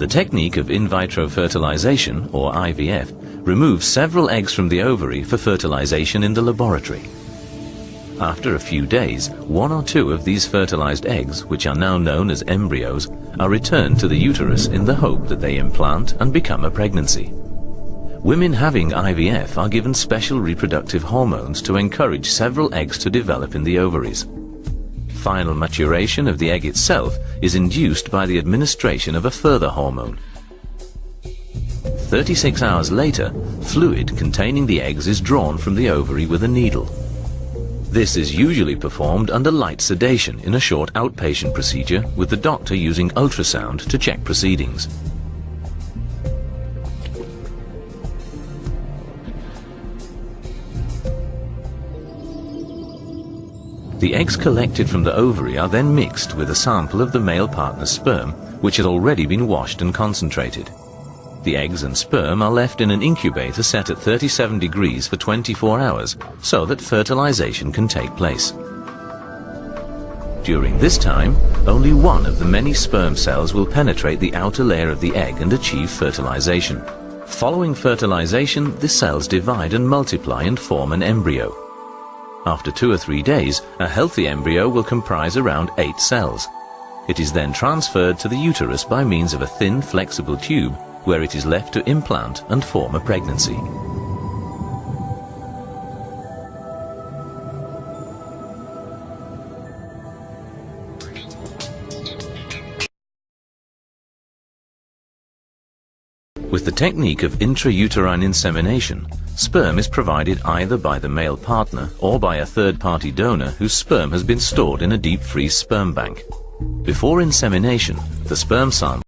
The technique of in vitro fertilization, or IVF, removes several eggs from the ovary for fertilization in the laboratory. After a few days, 1 or 2 of these fertilized eggs, which are now known as embryos, are returned to the uterus in the hope that they implant and become a pregnancy. Women having IVF are given special reproductive hormones to encourage several eggs to develop in the ovaries. Final maturation of the egg itself is induced by the administration of a further hormone. 36 hours later, fluid containing the eggs is drawn from the ovary with a needle. This is usually performed under light sedation in a short outpatient procedure, with the doctor using ultrasound to check proceedings. The eggs collected from the ovary are then mixed with a sample of the male partner's sperm, which has already been washed and concentrated. The eggs and sperm are left in an incubator set at 37 degrees for 24 hours, so that fertilization can take place. During this time, only one of the many sperm cells will penetrate the outer layer of the egg and achieve fertilization. Following fertilization, the cells divide and multiply and form an embryo. After 2 or 3 days, a healthy embryo will comprise around 8 cells. It is then transferred to the uterus by means of a thin, flexible tube, where it is left to implant and form a pregnancy. With the technique of intrauterine insemination, sperm is provided either by the male partner or by a third-party donor whose sperm has been stored in a deep-freeze sperm bank. Before insemination, the sperm sample